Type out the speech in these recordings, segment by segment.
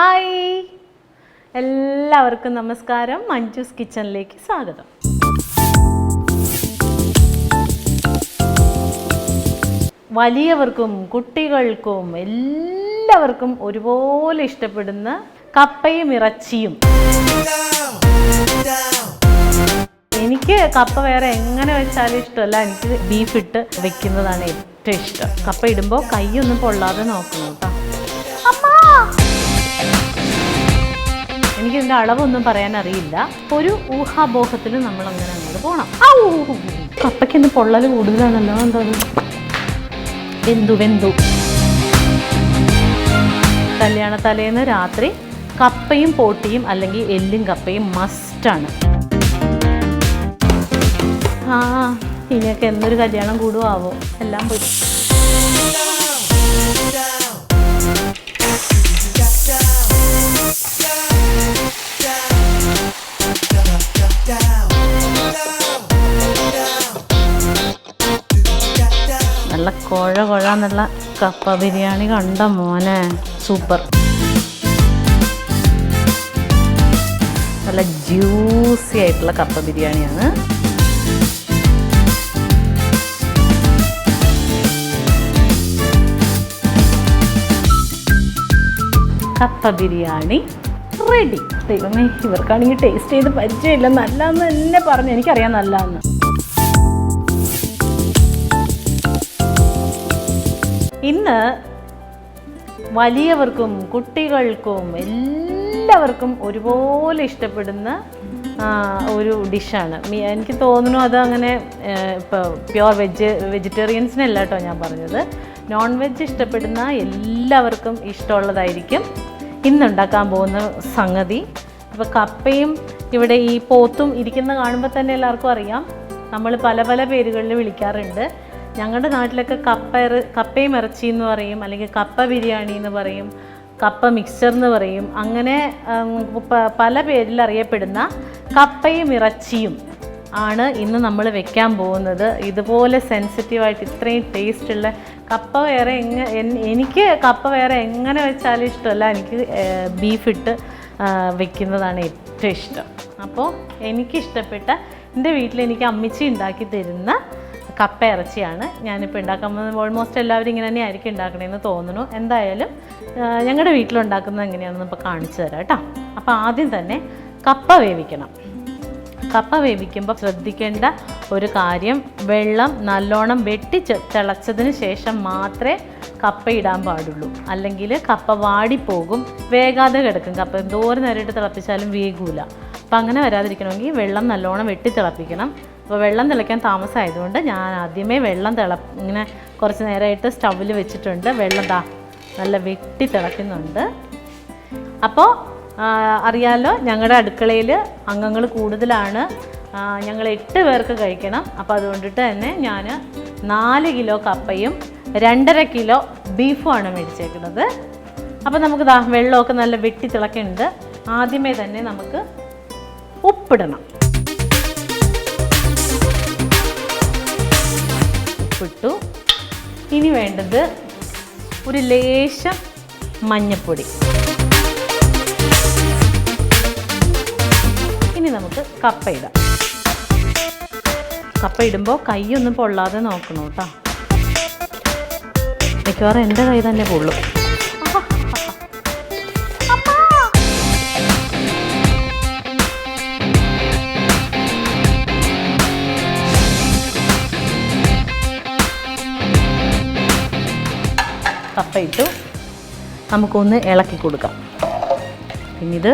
Hi, എല്ലാവർക്കും നമസ്കാരം. മഞ്ജുസ് കിച്ചണിലേക്ക് സ്വാഗതം. വലിയവർക്കും കുട്ടികൾക്കും എല്ലാവർക്കും ഒരുപോലെ ഇഷ്ടപ്പെടുന്ന കപ്പയും ഇറച്ചിയും. എനിക്ക് കപ്പ വേറെ എങ്ങനെ വെച്ചാലും ഇഷ്ടമല്ല, എനിക്ക് ബീഫ് ഇട്ട് വെക്കുന്നതാണ് ഏറ്റവും ഇഷ്ടം. കപ്പ ഇടുമ്പോൾ കൈയൊന്നും പൊള്ളാതെ നോക്കണം കേട്ടോ. എനിക്കിതിൻ്റെ അളവൊന്നും പറയാൻ അറിയില്ല. ഒരു ഊഹാബോഹത്തിൽ നമ്മളങ്ങനെ അങ്ങോട്ട് പോകണം. കപ്പയ്ക്ക് പൊള്ളൽ കൂടുതലാണല്ലോ. എന്താ വെന്തു കല്യാണ തലേന്ന് രാത്രി കപ്പയും പോട്ടിയും അല്ലെങ്കിൽ എല്ലും കപ്പയും മസ്റ്റാണ്. ഇനിയൊക്കെ എന്നൊരു കല്യാണം കൂടുവാവോ, എല്ലാം പോയി. നല്ല കുഴ കപ്പ ബിരിയാണി കണ്ട മോനെ, സൂപ്പർ. നല്ല ജ്യൂസി ആയിട്ടുള്ള കപ്പ ബിരിയാണിയാണ്. കപ്പ ബിരിയാണി റെഡി. ദൈവമേ, ഇവർക്കാണെങ്കിൽ ടേസ്റ്റ് ചെയ്ത് പരിചയമില്ല. നല്ലതെന്ന് തന്നെ പറഞ്ഞു, എനിക്കറിയാം നല്ലതെന്ന്. ഇന്ന് വലിയവർക്കും കുട്ടികൾക്കും എല്ലാവർക്കും ഒരുപോലെ ഇഷ്ടപ്പെടുന്ന ഒരു ഡിഷാണ്. എനിക്ക് തോന്നുന്നു അത് അങ്ങനെ ഇപ്പോൾ പ്യുവർ വെജിറ്റേറിയൻസിനല്ല കേട്ടോ ഞാൻ പറഞ്ഞത്. നോൺ വെജ് ഇഷ്ടപ്പെടുന്ന എല്ലാവർക്കും ഇഷ്ടമുള്ളതായിരിക്കും ഇന്നുണ്ടാക്കാൻ പോകുന്ന സംഗതി. ഇപ്പോൾ കപ്പയും ഇവിടെ ഈ പോത്തും ഇരിക്കുന്ന കാണുമ്പോൾ തന്നെ എല്ലാവർക്കും അറിയാം. നമ്മൾ പല പല പേരുകളിൽ വിളിക്കാറുണ്ട്. ഞങ്ങളുടെ നാട്ടിലൊക്കെ കപ്പയും ഇറച്ചി എന്ന് പറയും, അല്ലെങ്കിൽ കപ്പ ബിരിയാണി എന്ന് പറയും, കപ്പ മിക്സ്ചർ എന്ന് പറയും. അങ്ങനെ പല പേരിൽ അറിയപ്പെടുന്ന കപ്പയും ഇറച്ചിയും ആണ് ഇന്ന് നമ്മൾ വെക്കാൻ പോകുന്നത്. ഇതുപോലെ സെൻസിറ്റീവായിട്ട് ഇത്രയും ടേസ്റ്റുള്ള കപ്പ വേറെ എനിക്ക് കപ്പ വേറെ എങ്ങനെ വെച്ചാലും ഇഷ്ടമല്ല, എനിക്ക് ബീഫ് ഇട്ട് വെക്കുന്നതാണ് ഏറ്റവും ഇഷ്ടം. അപ്പോൾ എനിക്കിഷ്ടപ്പെട്ട, എൻ്റെ വീട്ടിൽ എനിക്ക് അമ്മിച്ചി ഉണ്ടാക്കി തരുന്ന കപ്പ ഇറച്ചിയാണ് ഞാനിപ്പോൾ ഉണ്ടാക്കാൻ പോകുന്നത്. ഓൾമോസ്റ്റ് എല്ലാവരും ഇങ്ങനെ തന്നെ ആയിരിക്കും ഉണ്ടാക്കണമെന്ന് തോന്നുന്നു. എന്തായാലും ഞങ്ങളുടെ വീട്ടിലുണ്ടാക്കുന്നത് എങ്ങനെയാണെന്ന് ഇപ്പോൾ കാണിച്ചു തരാം കേട്ടോ. അപ്പോൾ ആദ്യം തന്നെ കപ്പ വേവിക്കണം. കപ്പ വേവിക്കുമ്പോൾ ശ്രദ്ധിക്കേണ്ട ഒരു കാര്യം, വെള്ളം നല്ലോണം തിളച്ചതിന് ശേഷം മാത്രമേ കപ്പ ഇടാൻ പാടുള്ളൂ. അല്ലെങ്കിൽ കപ്പ വാടിപ്പോകും, വേകാതെ കിടക്കും. കപ്പ എന്തോരം നേരിട്ട് തിളപ്പിച്ചാലും വേഗൂല. അപ്പം അങ്ങനെ വരാതിരിക്കണമെങ്കിൽ വെള്ളം നല്ലോണം തിളപ്പിക്കണം. അപ്പോൾ വെള്ളം തിളയ്ക്കാൻ താമസമായതുകൊണ്ട് ഞാൻ ആദ്യമേ വെള്ളം ഇങ്ങനെ കുറച്ച് നേരമായിട്ട് സ്റ്റൗവിൽ വെച്ചിട്ടുണ്ട്. വെള്ളം നല്ല തിളയ്ക്കുന്നുണ്ട്. അപ്പോൾ അറിയാമല്ലോ, ഞങ്ങളുടെ അടുക്കളയിൽ അംഗങ്ങൾ കൂടുതലാണ്. ഞങ്ങൾ 8 പേർക്ക് കഴിക്കണം. അപ്പോൾ അതുകൊണ്ടിട്ട് തന്നെ ഞാൻ 4 കിലോ കപ്പയും 2.5 കിലോ ബീഫുമാണ് മേടിച്ചേക്കുന്നത്. അപ്പോൾ നമുക്ക് വെള്ളമൊക്കെ നല്ല തിളയ്ക്കുന്നുണ്ട്. ആദ്യമേ തന്നെ നമുക്ക് ഉപ്പിടണം. ഉപ്പിട്ടു. ഇനി വേണ്ടത് ഒരു ലേശം മഞ്ഞൾപ്പൊടി. ഇനി നമുക്ക് കപ്പ ഇടാം. കപ്പ ഇടുമ്പോൾ കൈയൊന്നും പൊള്ളാതെ നോക്കണം കേട്ടോ. മിക്കവാറും എൻ്റെ കൈ തന്നെ പൊള്ളും. കപ്പ ഇട്ടു, നമുക്കൊന്ന് ഇളക്കി കൊടുക്കാം. പിന്നെ ഇത്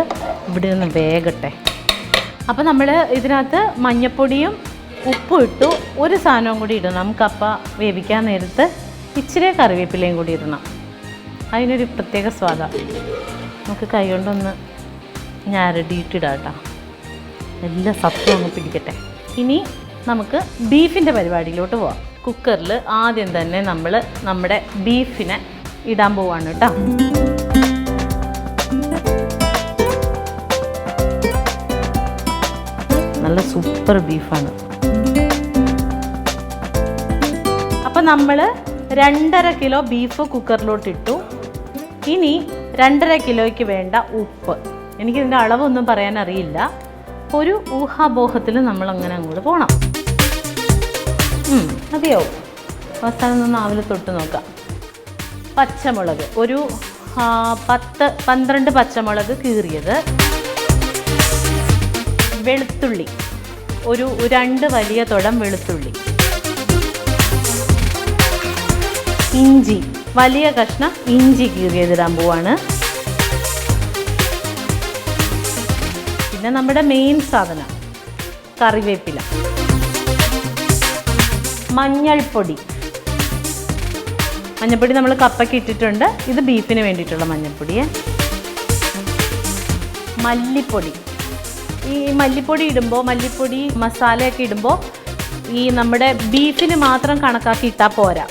ഇവിടെ നിന്ന് വേഗട്ടെ. അപ്പോൾ നമ്മൾ ഇതിനകത്ത് മഞ്ഞൾപ്പൊടിയും ഉപ്പും ഇട്ടു. ഒരു സാധനവും കൂടി ഇടണം. കപ്പ വേവിക്കാൻ നേരത്ത് ഇച്ചിരി കറിവേപ്പിലയും കൂടി ഇടണം. അതിനൊരു പ്രത്യേക സ്വാദാണ്. നമുക്ക് കൈ കൊണ്ടൊന്ന് ഞരടിയിട്ടിടാം കേട്ടോ. എല്ലാ സത്തും ഒന്ന് പിടിക്കട്ടെ. ഇനി നമുക്ക് ബീഫിൻ്റെ പരിപാടിയിലോട്ട് പോവാം. കുക്കറിൽ ആദ്യം തന്നെ നമ്മൾ നമ്മുടെ ബീഫിനെ ഇടാൻ പോവാണ് കേട്ടോ. നല്ല സൂപ്പർ ബീഫാണ്. അപ്പോൾ നമ്മൾ 2.5 കിലോ ബീഫ് കുക്കറിലോട്ട് ഇട്ടു. ഇനി 2.5 കിലോയ്ക്ക് വേണ്ട ഉപ്പ്. എനിക്കിതിൻ്റെ അളവൊന്നും പറയാനറിയില്ല. ഒരു ഊഹാബോഹത്തിൽ നമ്മളങ്ങനെ അങ്ങോട്ട് പോകണം. മതിയാവും. അവസാനം ഒന്ന് നാവിൽ തൊട്ട് നോക്കാം. പച്ചമുളക് ഒരു 10-12 പച്ചമുളക് കീറിയത്. വെളുത്തുള്ളി ഒരു 2 വലിയ തുടം വെളുത്തുള്ളി. ഇഞ്ചി വലിയ കഷ്ണം ഇഞ്ചി കീറിയതിടാൻ പോവാണ്. പിന്നെ നമ്മുടെ മെയിൻ സാധനം കറിവേപ്പില. മഞ്ഞൾപ്പൊടി നമ്മൾ കപ്പയ്ക്ക് ഇട്ടിട്ടുണ്ട്. ഇത് ബീഫിന് വേണ്ടിയിട്ടുള്ള മഞ്ഞൾപ്പൊടി. മല്ലിപ്പൊടി. ഈ മല്ലിപ്പൊടി ഇടുമ്പോൾ, മല്ലിപ്പൊടി മസാലയൊക്കെ ഇടുമ്പോൾ ഈ നമ്മുടെ ബീഫിന് മാത്രം കണക്കാക്കി ഇട്ടാൽ പോരാ.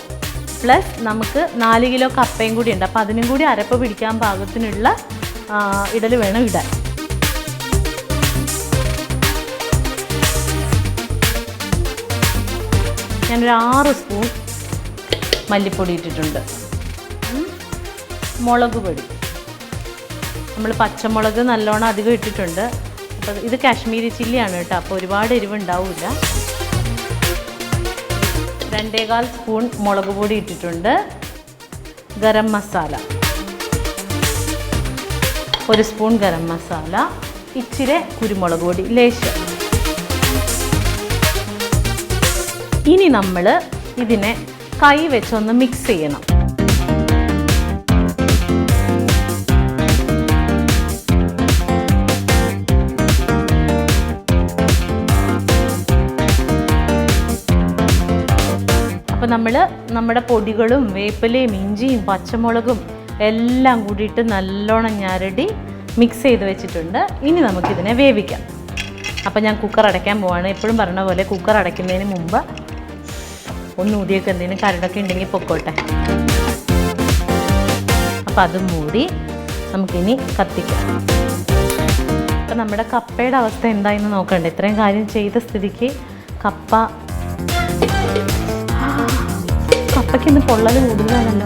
പ്ലസ് നമുക്ക് 4 കിലോ കപ്പയും കൂടി ഉണ്ട്. അപ്പോൾ അതിനും കൂടി അരപ്പ് പിടിക്കാൻ പാകത്തിനുള്ള ഇടൽ വേണം ഇടാൻ. ഞാനൊരു 6 സ്പൂൺ മല്ലിപ്പൊടി ഇട്ടിട്ടുണ്ട്. മുളക് പൊടി നമ്മൾ പച്ചമുളക് നല്ലോണം അധികം ഇട്ടിട്ടുണ്ട്. അപ്പോൾ ഇത് കാശ്മീരി ചില്ലിയാണ് കേട്ടോ, അപ്പോൾ ഒരുപാട് എരിവുണ്ടാവില്ല. 2.25 സ്പൂൺ മുളക് പൊടി ഇട്ടിട്ടുണ്ട്. ഗരം മസാല 1 സ്പൂൺ ഗരം മസാല. ഇച്ചിരി കുരുമുളക് പൊടി ലേശം. ഇനി നമ്മൾ ഇതിനെ കൈ വെച്ചൊന്ന് മിക്സ് ചെയ്യണം. അപ്പോൾ നമ്മുടെ പൊടികളും വേപ്പിലയും ഇഞ്ചിയും പച്ചമുളകും എല്ലാം കൂടിയിട്ട് നല്ലോണം ഞരടി മിക്സ് ചെയ്ത് വെച്ചിട്ടുണ്ട്. ഇനി നമുക്കിതിനെ വേവിക്കാം. അപ്പോൾ ഞാൻ കുക്കർ അടയ്ക്കാൻ പോവാണ്. എപ്പോഴും പറഞ്ഞ പോലെ കുക്കർ അടയ്ക്കുന്നതിന് മുമ്പ് ഒന്ന് ഊതിയൊക്കെ എന്തെങ്കിലും കരടൊക്കെ ഉണ്ടെങ്കിൽ പൊക്കോട്ടെ. അപ്പം അത് മൂടി നമുക്കിനി കത്തിക്കാം. അപ്പം നമ്മുടെ കപ്പയുടെ അവസ്ഥ എന്തായെന്ന് നോക്കണ്ടേ. ഇത്രയും കാര്യം ചെയ്ത സ്ഥിതിക്ക് കപ്പയ്ക്ക് ഇന്ന് പൊള്ളൽ കൂടുതലാണല്ലോ.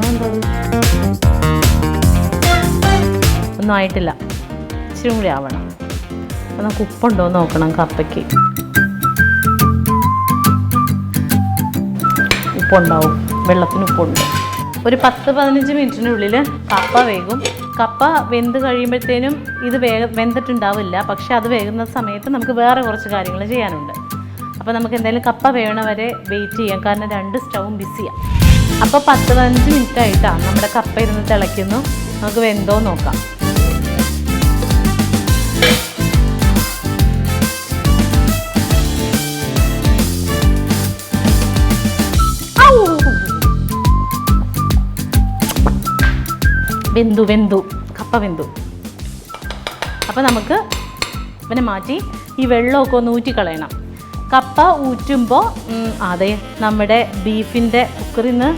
ഒന്നും ആയിട്ടില്ല, ഇച്ചിരി കൂടി ആവണം. അപ്പം നമുക്ക് ഉപ്പുണ്ടോ എന്ന് നോക്കണം. കപ്പയ്ക്ക് ഉപ്പുണ്ടാവും, വെള്ളത്തിന് ഉപ്പുണ്ട്. ഒരു 10-15 മിനിറ്റിനുള്ളിൽ കപ്പ വേകും. കപ്പ വെന്ത് കഴിയുമ്പോഴത്തേനും ഇത് വെന്തിട്ടുണ്ടാവില്ല. പക്ഷെ അത് വേകുന്ന സമയത്ത് നമുക്ക് വേറെ കുറച്ച് കാര്യങ്ങൾ ചെയ്യാനുണ്ട്. അപ്പോൾ നമുക്ക് എന്തായാലും കപ്പ വേണവരെ വെയിറ്റ് ചെയ്യാം, കാരണം 2 സ്റ്റൗവും ബിസിയാണ്. അപ്പോൾ 10-15 മിനിറ്റ് ആയിട്ടാണ് നമ്മുടെ കപ്പ ഇരുന്ന് തിളയ്ക്കുന്നു. നമുക്ക് വെന്തോ നോക്കാം. വെന്തു കപ്പ വെന്തു. അപ്പോൾ നമുക്ക് ഇവനെ മാറ്റി ഈ വെള്ളമൊക്കെ ഒന്ന് ഊറ്റിക്കളയണം. കപ്പ ഊറ്റുമ്പോൾ അതെ നമ്മുടെ ബീഫിൻ്റെ കുക്കറിൽ നിന്ന്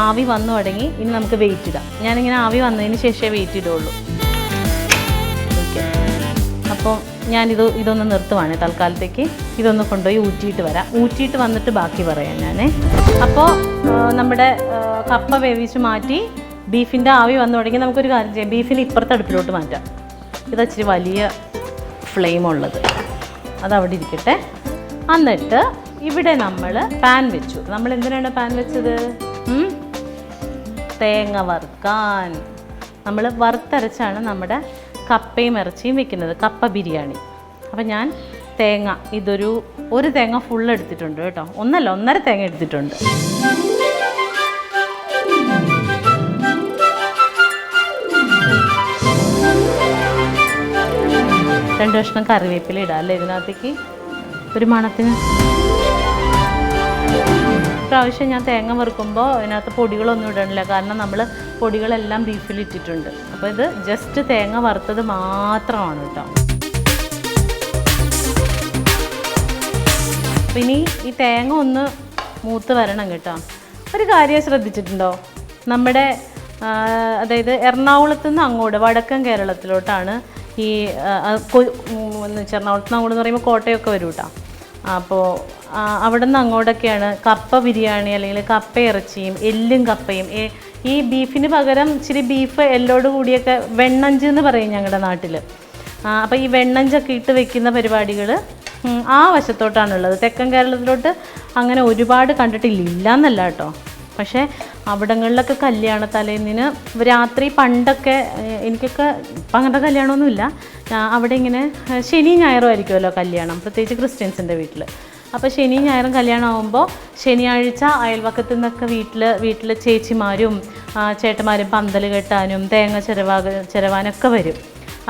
ആവി വന്നു തുടങ്ങി. ഇനി നമുക്ക് വെയിറ്റ് ഇടാം. ഞാനിങ്ങനെ ആവി വന്നതിന് ശേഷമേ വെയിറ്റ് ഇടുള്ളൂ. ഓക്കെ, അപ്പോൾ ഇതൊന്ന് നിർത്തുവാണ് തൽക്കാലത്തേക്ക്. ഇതൊന്ന് കൊണ്ടുപോയി ഊറ്റിയിട്ട് വരാം. ഊറ്റിയിട്ട് വന്നിട്ട് ബാക്കി പറയാം ഞാൻ. അപ്പോൾ നമ്മുടെ കപ്പ വേവിച്ച് മാറ്റി ബീഫിൻ്റെ ആവി വന്നു തുടങ്ങി. നമുക്കൊരു കാര്യം ചെയ്യാം, ബീഫിന് ഇപ്പുറത്തെ അടുപ്പിലോട്ട് മാറ്റാം. ഇതച്ചിരി വലിയ ഫ്ലെയിമുള്ളത്, അതവിടെ ഇരിക്കട്ടെ. എന്നിട്ട് ഇവിടെ നമ്മൾ പാൻ വെച്ചു. നമ്മൾ എന്തിനാണ് പാൻ വെച്ചത്? തേങ്ങ വറുക്കാൻ. നമ്മൾ വറുത്തരച്ചാണ് നമ്മുടെ കപ്പയും ഇറച്ചിയും വെക്കുന്നത്, കപ്പ ബിരിയാണി. അപ്പം ഞാൻ തേങ്ങ ഒരു തേങ്ങ ഫുൾ എടുത്തിട്ടുണ്ട് കേട്ടോ. 1.5 തേങ്ങ എടുത്തിട്ടുണ്ട്. രണ്ട് കഷ്ണം കറിവേപ്പില ഇടാം അല്ലേ ഇതിനകത്തേക്ക്, ഒരു മണത്തിന്. പ്രാവശ്യം ഞാൻ തേങ്ങ വറുക്കുമ്പോൾ ഇതിനകത്ത് പൊടികളൊന്നും ഇടണില്ല, കാരണം നമ്മൾ പൊടികളെല്ലാം ബീഫിൽ ഇട്ടിട്ടുണ്ട്. അപ്പോൾ ഇത് ജസ്റ്റ് തേങ്ങ വറുത്തത് മാത്രമാണ് കേട്ടോ. അപ്പം ഇനി ഈ തേങ്ങ ഒന്ന് മൂത്ത് വരണം കേട്ടോ. ഒരു കാര്യം ശ്രദ്ധിച്ചിട്ടുണ്ടോ? നമ്മുടെ അതായത് എറണാകുളത്തു നിന്ന് അങ്ങോട്ട് വടക്കൻ കേരളത്തിലോട്ടാണ് ഈ എറണാകുളത്ത് നിന്ന് അങ്ങോട്ട് എന്ന് പറയുമ്പോൾ കോട്ടയൊക്കെ വരും കേട്ടോ. അപ്പോൾ അവിടെ നിന്ന് അങ്ങോട്ടൊക്കെയാണ് കപ്പ ബിരിയാണി അല്ലെങ്കിൽ കപ്പ ഇറച്ചിയും എല്ലും കപ്പയും ഈ ബീഫിന് പകരം ഇച്ചിരി ബീഫ് എല്ലോട് കൂടിയൊക്കെ വെണ്ണഞ്ച് എന്ന് പറയും ഞങ്ങളുടെ നാട്ടിൽ. അപ്പോൾ ഈ വെണ്ണഞ്ചൊക്കെ ഇട്ട് വെക്കുന്ന പരിപാടികൾ ആ വശത്തോട്ടാണുള്ളത്. തെക്കൻ കേരളത്തിലോട്ട് അങ്ങനെ ഒരുപാട് കണ്ടിട്ടില്ല, ഇല്ലയെന്നല്ല കേട്ടോ. പക്ഷേ അവിടങ്ങളിലൊക്കെ കല്യാണ തലേന്നിന് രാത്രി പണ്ടൊക്കെ, എനിക്കൊക്കെ ഇപ്പം അങ്ങനത്തെ കല്യാണമൊന്നുമില്ല, അവിടെ ഇങ്ങനെ ശനി ഞായറും ആയിരിക്കുമല്ലോ കല്യാണം, പ്രത്യേകിച്ച് ക്രിസ്ത്യൻസിൻ്റെ വീട്ടിൽ. അപ്പോൾ ശനി ഞായറും കല്യാണം ആകുമ്പോൾ ശനിയാഴ്ച അയൽവക്കത്തു നിന്നൊക്കെ വീട്ടിൽ ചേച്ചിമാരും ചേട്ടന്മാരും പന്തൽ കെട്ടാനും തേങ്ങ ചിരവാനൊക്കെ വരും.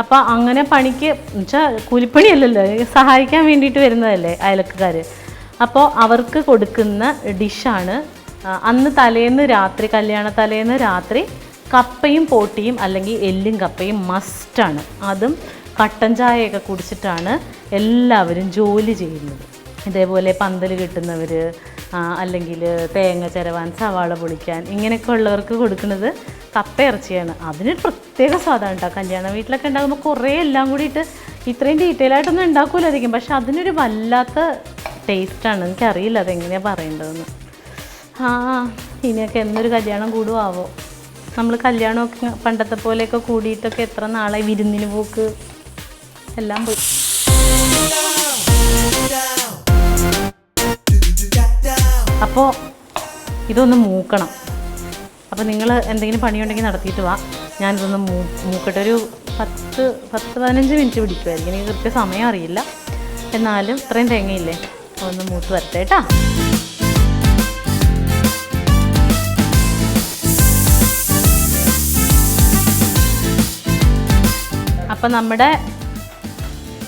അപ്പോൾ അങ്ങനെ പണിക്ക് എന്നുവെച്ചാൽ കൂലിപ്പണിയല്ലല്ലോ, സഹായിക്കാൻ വേണ്ടിയിട്ട് വരുന്നതല്ലേ അയൽക്കാർ. അപ്പോൾ അവർക്ക് കൊടുക്കുന്ന ഡിഷാണ് അന്ന് തലേന്ന് രാത്രി, കല്യാണ തലേന്ന് രാത്രി കപ്പയും പോട്ടിയും അല്ലെങ്കിൽ എല്ലും കപ്പയും മസ്റ്റാണ്. അതും കട്ടൻ ചായയൊക്കെ കുടിച്ചിട്ടാണ് എല്ലാവരും ജോലി ചെയ്യുന്നത്. ഇതേപോലെ പന്തൽ കിട്ടുന്നവർ അല്ലെങ്കിൽ തേങ്ങ ചിരവാൻ സവാള പൊളിക്കാൻ ഇങ്ങനെയൊക്കെ ഉള്ളവർക്ക് കൊടുക്കുന്നത് കപ്പ ഇറച്ചിയാണ്. അതിനൊരു പ്രത്യേക സ്വാദാണ് കേട്ടോ. കല്യാണ വീട്ടിലൊക്കെ ഉണ്ടാകുമ്പോൾ കുറേ എല്ലാം കൂടിയിട്ട് ഇത്രയും ഡീറ്റെയിൽ ആയിട്ടൊന്നും ഉണ്ടാക്കില്ലായിരിക്കും, പക്ഷെ അതിനൊരു വല്ലാത്ത ടേസ്റ്റാണ്. എനിക്കറിയില്ല അതെങ്ങനെയാണ് പറയേണ്ടതെന്ന്. ഇനിയൊക്കെ എന്നൊരു കല്യാണം കൂടുമാവോ. നമ്മൾ കല്യാണമൊക്കെ പണ്ടത്തെ പോലെയൊക്കെ കൂടിയിട്ടൊക്കെ എത്ര നാളായി, വിരുന്നിന് പോക്ക് എല്ലാം പോയി. അപ്പോൾ ഇതൊന്ന് മൂക്കണം. അപ്പോൾ നിങ്ങൾ എന്തെങ്കിലും പണിയുണ്ടെങ്കിൽ നടത്തിയിട്ട് വാ, ഞാനിതൊന്ന് മൂക്കട്ടെ. ഒരു 10-15 മിനിറ്റ് പിടിക്കുമായിരിക്കും, എനിക്ക് കൃത്യ സമയം അറിയില്ല. എന്നാലും ഇത്രയും തേങ്ങയില്ലേ, ഒന്ന് മൂത്ത് വരട്ടെ കേട്ടോ. അപ്പം നമ്മുടെ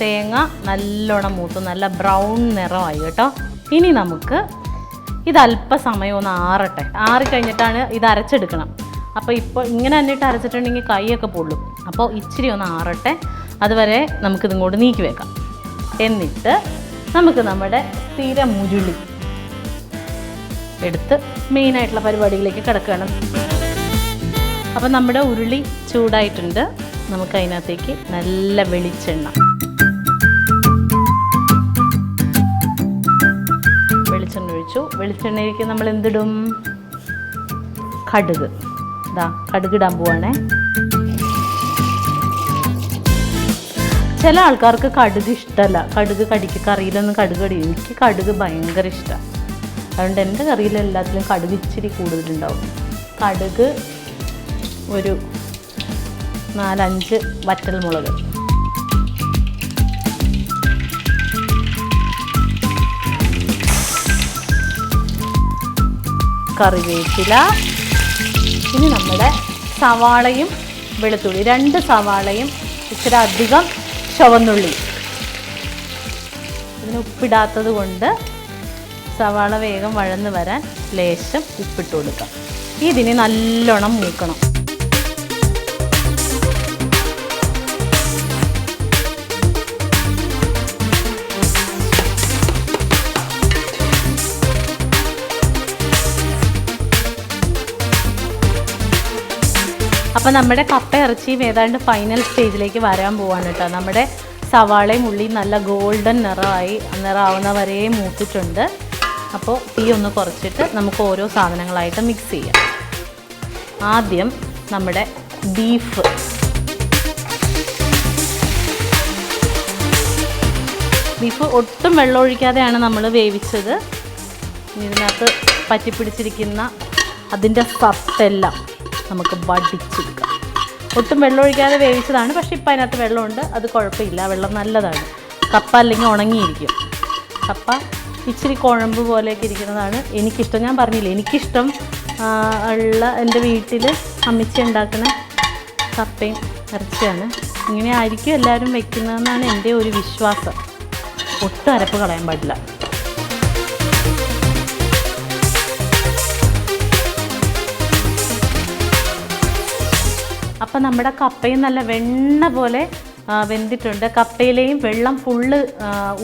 തേങ്ങ നല്ലോണം മൂത്ത് നല്ല ബ്രൗൺ നിറമായി കേട്ടോ. ഇനി നമുക്ക് ഇത് അല്പസമയം ഒന്ന് ആറട്ടെ. ആറിക്കഴിഞ്ഞിട്ടാണ് ഇത് അരച്ചെടുക്കണം. അപ്പോൾ ഇപ്പോൾ ഇങ്ങനെ തന്നിട്ട് അരച്ചിട്ടുണ്ടെങ്കിൽ കൈയൊക്കെ പൊള്ളും. അപ്പോൾ ഇച്ചിരി ഒന്ന് ആറട്ടെ, അതുവരെ നമുക്കിതിങ്ങോട്ട് നീക്കി വെക്കാം. എന്നിട്ട് നമുക്ക് നമ്മുടെ സ്ഥിരം ഉരുളി എടുത്ത് മെയിനായിട്ടുള്ള പരിപാടികളിലേക്ക് കിടക്കുകയാണ്. അപ്പം നമ്മുടെ ഉരുളി ചൂടായിട്ടുണ്ട്. നമുക്ക് അതിനകത്തേക്ക് നല്ല വെളിച്ചെണ്ണ ഒഴിച്ചു. വെളിച്ചെണ്ണയിലേക്ക് നമ്മൾ എന്തിടും? കടുക്. കടുകിടാൻ പോവാണേ. ചില ആൾക്കാർക്ക് കടുക് ഇഷ്ടമല്ല, കടുക് കറിയിലൊന്നും കടുക് കടിക്കും. എനിക്ക് കടുക് ഭയങ്കര ഇഷ്ടമാണ്. അതുകൊണ്ട് എൻ്റെ കറിയിൽ എല്ലാത്തിലും കടുക് ഇച്ചിരി കൂടുതലുണ്ടാവും. കടുക് ഒരു 4-5 വറ്റൽമുളക്, കറിവേപ്പില, ഇനി നമ്മുടെ സവാളയും വെളുത്തുള്ളി, 2 സവാളയും ഇച്ചിരി അധികം ചുവന്നുള്ളി. ഇതിന് ഉപ്പിടാത്തത് കൊണ്ട് സവാള വേഗം വഴന്ന് വരാൻ ലേശം ഉപ്പിട്ട് കൊടുക്കാം. ഇതിന് നല്ലോണം മൂക്കണം. അപ്പോൾ നമ്മുടെ കപ്പ ഇറച്ചിയും ഏതാണ്ട് ഫൈനൽ സ്റ്റേജിലേക്ക് വരാൻ പോവാണ് കേട്ടോ. നമ്മുടെ സവാളയും ഉള്ളിയും നല്ല ഗോൾഡൻ നിറമാവുന്ന വരെ മൂത്തിട്ടുണ്ട്. അപ്പോൾ തീ ഒന്ന് കുറച്ചിട്ട് നമുക്ക് ഓരോ സാധനങ്ങളായിട്ട് മിക്സ് ചെയ്യാം. ആദ്യം നമ്മുടെ ബീഫ് ഒട്ടും വെള്ളം ഒഴിക്കാതെയാണ് നമ്മൾ വേവിച്ചത്. ഇതിനകത്ത് പറ്റിപ്പിടിച്ചിരിക്കുന്ന അതിൻ്റെ സത്തെല്ലാം നമുക്ക് വടിച്ചെടുക്കാം. ഒട്ടും വെള്ളം ഒഴിക്കാതെ വേവിച്ചതാണ്, പക്ഷേ ഇപ്പം അതിനകത്ത് വെള്ളമുണ്ട്, അത് കുഴപ്പമില്ല, വെള്ളം നല്ലതാണ്. കപ്പ അല്ലെങ്കിൽ ഉണങ്ങിയിരിക്കും. കപ്പ ഇച്ചിരി കുഴമ്പ് പോലെയൊക്കെ ഇരിക്കുന്നതാണ് എനിക്കിഷ്ടം. ഞാൻ പറഞ്ഞില്ലേ, എനിക്കിഷ്ടം ഉള്ള എൻ്റെ വീട്ടിൽ അമ്മിച്ചി ഉണ്ടാക്കുന്ന കപ്പയും ഇറച്ചിയാണ്. ഇങ്ങനെ ആയിരിക്കും എല്ലാവരും വെക്കുന്നതെന്നാണ് എൻ്റെ ഒരു വിശ്വാസം. ഒട്ടും അരപ്പ് കളയാൻ പാടില്ല. അപ്പം നമ്മുടെ കപ്പയും നല്ല വെണ്ണ പോലെ വെന്തിട്ടുണ്ട്. കപ്പയിലെയും വെള്ളം ഫുള്ള്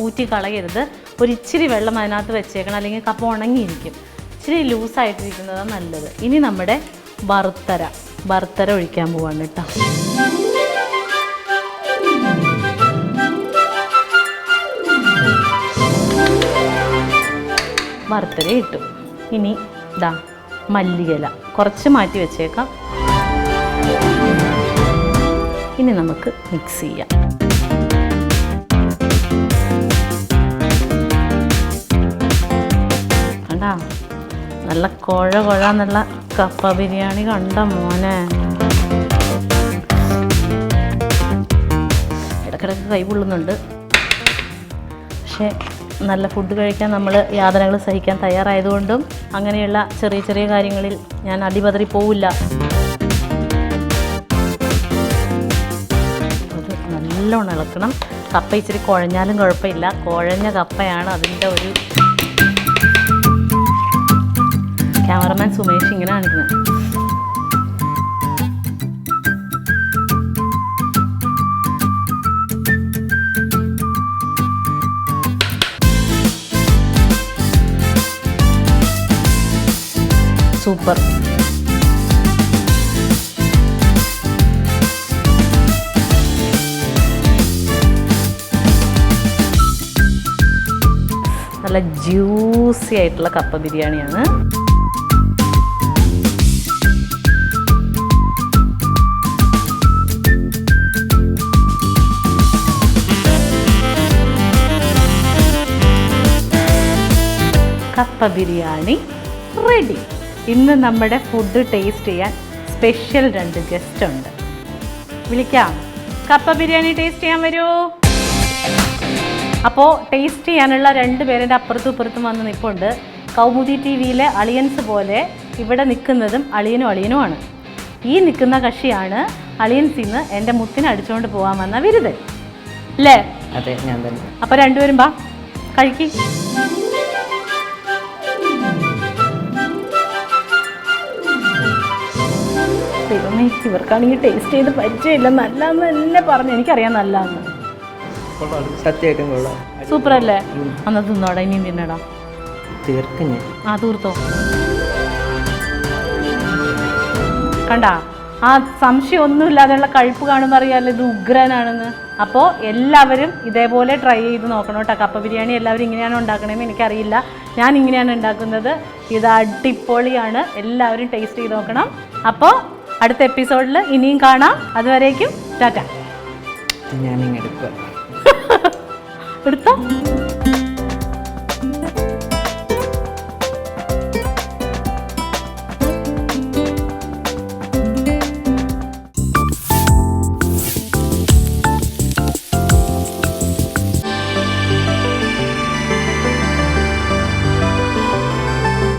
ഊറ്റി കളയരുത്. ഒരിച്ചിരി വെള്ളം അതിനകത്ത് വെച്ചേക്കണം, അല്ലെങ്കിൽ കപ്പ ഉണങ്ങിയിരിക്കും. ഇച്ചിരി ലൂസായിട്ടിരിക്കുന്നതാണ് നല്ലത്. ഇനി നമ്മുടെ വറുത്തര ഒഴിക്കാൻ പോവാണ് കേട്ടോ. വറുത്തര ഇട്ടു. ഇനി മല്ലിയില കുറച്ച് മാറ്റി വെച്ചേക്കാം. ഇനി നമുക്ക് മിക്സ് ചെയ്യാം. കണ്ടാ നല്ല കുഴന്നുള്ള കപ്പ ബിരിയാണി കണ്ട മോനെ. ഇടയ്ക്കിടയ്ക്ക് കൈ പൊള്ളുന്നുണ്ട്. പക്ഷേ നല്ല ഫുഡ് കഴിക്കാൻ നമ്മൾ യാതനകൾ സഹിക്കാൻ തയ്യാറായതുകൊണ്ടും അങ്ങനെയുള്ള ചെറിയ ചെറിയ കാര്യങ്ങളിൽ ഞാൻ അടിപതറി പോവില്ല. അത് നല്ലോണം ഇളക്കണം. കപ്പ ഇച്ചിരി കുഴഞ്ഞാലും കുഴപ്പമില്ല. കുഴഞ്ഞ കപ്പയാണ് അതിൻ്റെ ഒരു. ക്യാമറമാൻ സുമേഷ് ഇങ്ങനെ കാണിക്കുന്നത്. സൂപ്പർ. നല്ല ജ്യൂസി ആയിട്ടുള്ള കപ്പ ബിരിയാണിയാണ്. കപ്പ ബിരിയാണി റെഡി. ഇന്ന് നമ്മുടെ ഫുഡ് ടേസ്റ്റ് ചെയ്യാൻ സ്പെഷ്യൽ 2 ഗസ്റ്റ് ഉണ്ട്. വിളിക്കാം. കപ്പ ബിരിയാണി ടേസ്റ്റ് ചെയ്യാൻ വരൂ. അപ്പോൾ ടേസ്റ്റ് ചെയ്യാനുള്ള 2 പേരുടെ അപ്പുറത്തും ഇപ്പുറത്തും വന്ന് നിൽപ്പുണ്ട്. കൗമുദി TVയിലെ അളിയൻസ് പോലെ ഇവിടെ നിൽക്കുന്നതും അളിയനുമാണ്. ഈ നിൽക്കുന്ന കക്ഷിയാണ് അളിയൻസിൽ നിന്ന് എൻ്റെ മുത്തിനെ അടിച്ചുകൊണ്ട് പോകാൻ വന്ന വിരുദ്ധൻ അല്ലേ? അതെ, ഞാൻ തന്നെ. അപ്പോൾ 2 പേരും വാ കഴിക്കി. ഇവർക്കാണെങ്കിൽ ടേസ്റ്റ് ചെയ്ത് പരിചയമില്ല. നല്ലതെന്ന് തന്നെ പറഞ്ഞു. എനിക്കറിയാം നല്ലതെന്ന്. സത്യമായിട്ടും കൊള്ളാം. സൂപ്പർ അല്ലേ? അന്ന് തിന്നോടാ. ഇനി തിന്നടാ. തീർക്കും ഞാൻ. തീർത്തോ. കണ്ടാ ആ സംശയം ഒന്നുമില്ലാതെയുള്ള കഴിപ്പ് കാണുമ്പോൾ അറിയാമല്ലോ ഇത് ഉഗ്രനാണെന്ന്. അപ്പോൾ എല്ലാവരും ഇതേപോലെ ട്രൈ ചെയ്ത് നോക്കണം കേട്ടോ. കപ്പ ബിരിയാണി എല്ലാവരും ഇങ്ങനെയാണ് ഉണ്ടാക്കണമെന്ന് എനിക്കറിയില്ല. ഞാൻ ഇങ്ങനെയാണ് ഉണ്ടാക്കുന്നത്. ഇത് അടിപൊളിയാണ്. എല്ലാവരും ടേസ്റ്റ് ചെയ്ത് നോക്കണം. അപ്പോൾ അടുത്ത എപ്പിസോഡിൽ ഇനിയും കാണാം. അതുവരേക്കും ടാറ്റ. ഞാനിങ്ങെടുക്കുക. എടുത്തോ.